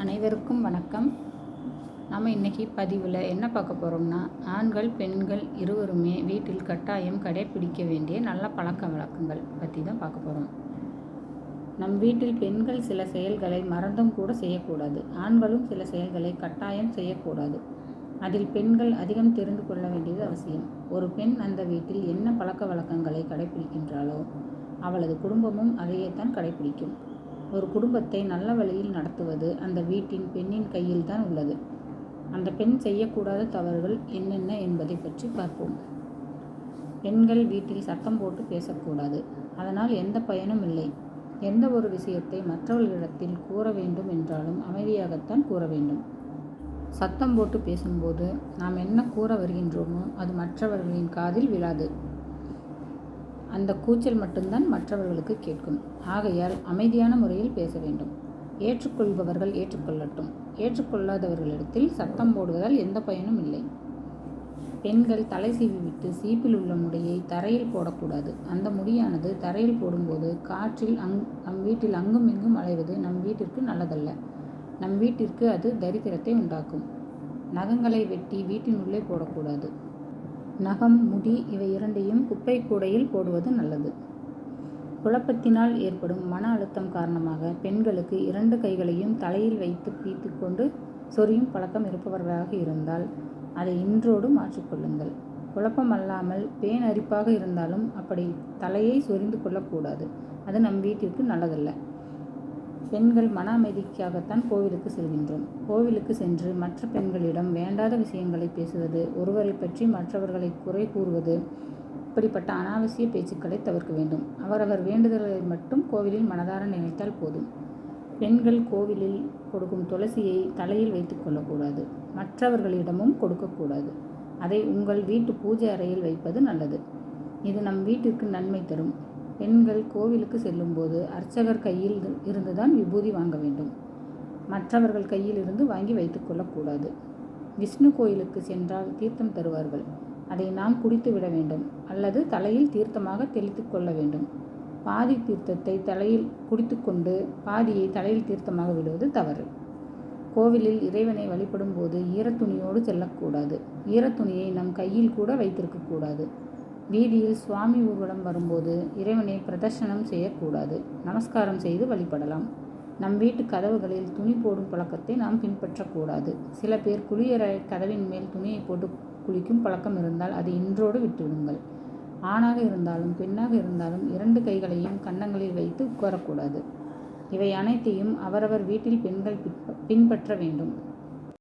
அனைவருக்கும் வணக்கம். நம்ம இன்றைக்கி பதிவில் என்ன பார்க்க போகிறோம்னா, ஆண்கள் பெண்கள் இருவருமே வீட்டில் கட்டாயம் கடைப்பிடிக்க வேண்டிய நல்ல பழக்க வழக்கங்கள் பற்றி தான் பார்க்க போகிறோம். நம் வீட்டில் பெண்கள் சில செயல்களை மறந்தும் கூட செய்யக்கூடாது. ஆண்களும் சில செயல்களை கட்டாயம் செய்யக்கூடாது. அதில் பெண்கள் அதிகம் தெரிந்து கொள்ள வேண்டியது அவசியம். ஒரு பெண் அந்த வீட்டில் என்ன பழக்க வழக்கங்களை கடைப்பிடிக்கின்றாளோ அவளது குடும்பமும் அதையேத்தான் கடைப்பிடிக்கும். ஒரு குடும்பத்தை நல்ல வழியில் நடத்துவது அந்த வீட்டின் பெண்ணின் கையில் தான் உள்ளது. அந்த பெண் செய்யக்கூடாத தவறுகள் என்னென்ன என்பதை பற்றி பார்ப்போம். பெண்கள் வீட்டில் சத்தம் போட்டு பேசக்கூடாது. அதனால் எந்த பயனும் இல்லை. எந்த ஒரு விஷயத்தை மற்றவர்களிடத்தில் கூற வேண்டும் என்றாலும் அமைதியாகத்தான் கூற வேண்டும். சத்தம் போட்டு பேசும்போது நாம் என்ன கூற வருகின்றோமோ அது மற்றவர்களின் காதில் விழாது. அந்த கூச்சல் மட்டும்தான் மற்றவர்களுக்கு கேட்கும். ஆகையால் அமைதியான முறையில் பேச வேண்டும். ஏற்றுக்கொள்பவர்கள் ஏற்றுக்கொள்ளட்டும். ஏற்றுக்கொள்ளாதவர்களிடத்தில் சத்தம் போடுவதால் எந்த பயனும் இல்லை. பெண்கள் தலை சீவிவிட்டு சீப்பில் உள்ள முடியை தரையில் போடக்கூடாது. அந்த முடியானது தரையில் போடும்போது காற்றில் நம் வீட்டில் அங்கும் இங்கும் அலைவது நம் வீட்டிற்கு நல்லதல்ல. நம் வீட்டிற்கு அது தரித்திரத்தை உண்டாக்கும். நகங்களை வெட்டி வீட்டின் உள்ளே போடக்கூடாது. நகம், முடி இவை இரண்டையும் குப்பை கூடையில் போடுவது நல்லது. குழப்பத்தினால் ஏற்படும் மன அழுத்தம் காரணமாக பெண்களுக்கு 2 கைகளையும் தலையில் வைத்து பிடித்து கொண்டு சொரியும் பழக்கம் இருப்பவர்களாக இருந்தால் அதை இன்றோடு மாற்றிக்கொள்ளுங்கள். குழப்பமல்லாமல் பேன் அரிப்பாக இருந்தாலும் அப்படி தலையை சொரிந்து கொள்ளக்கூடாது. அது நம் வீட்டிற்கு நல்லதல்ல. பெண்கள் மன அமைதிக்காகத்தான் கோவிலுக்கு செல்கின்றோம். கோவிலுக்கு சென்று மற்ற பெண்களிடம் வேண்டாத விஷயங்களை பேசுவது, ஒருவரை பற்றி மற்றவர்களை குறை கூறுவது, இப்படிப்பட்ட அனாவசிய பேச்சுக்களை தவிர்க்க வேண்டும். அவரவர் வேண்டுதல்களை மட்டும் கோவிலில் மனதார நினைத்தால் போதும். பெண்கள் கோவிலில் கொடுக்கும் துளசியை தலையில் வைத்து கொள்ளக்கூடாது. மற்றவர்களிடமும் கொடுக்கக்கூடாது. அதை உங்கள் வீட்டு பூஜை அறையில் வைப்பது நல்லது. இது நம் வீட்டிற்கு நன்மை தரும். பெண்கள் கோவிலுக்கு செல்லும்போது அர்ச்சகர் கையில் இருந்துதான் விபூதி வாங்க வேண்டும். மற்றவர்கள் கையில் இருந்து வாங்கி வைத்துக்கொள்ளக்கூடாது. விஷ்ணு கோயிலுக்கு சென்றால் தீர்த்தம் தருவார்கள். அதை நாம் குடித்து விட வேண்டும் அல்லது தலையில் தீர்த்தமாக தெளித்து கொள்ள வேண்டும். பாதி தீர்த்தத்தை தலையில் குடித்து கொண்டு பாதியை தலையில் தீர்த்தமாக விடுவது தவறு. கோவிலில் இறைவனை வழிபடும் போது ஈரத்துணியோடு செல்லக்கூடாது. ஈரத்துணியை நம் கையில் கூட வைத்திருக்கக்கூடாது. வீதியில் சுவாமி ஊர்வலம் வரும்போது இறைவனை பிரதர்சனம் செய்யக்கூடாது. நமஸ்காரம் செய்து வழிபடலாம். நம் வீட்டு கதவுகளில் துணி போடும் பழக்கத்தை நாம் பின்பற்றக்கூடாது. சில பேர் குளியறை கதவின் மேல் துணியை போட்டு குளிக்கும் பழக்கம் இருந்தால் அதை இன்றோடு விட்டுவிடுங்கள். ஆணாக இருந்தாலும் பெண்ணாக இருந்தாலும் 2 கைகளையும் கன்னங்களில் வைத்து உட்காரக்கூடாது. இவை அனைத்தையும் அவரவர் வீட்டில் பெண்கள் பின்பற்ற வேண்டும்.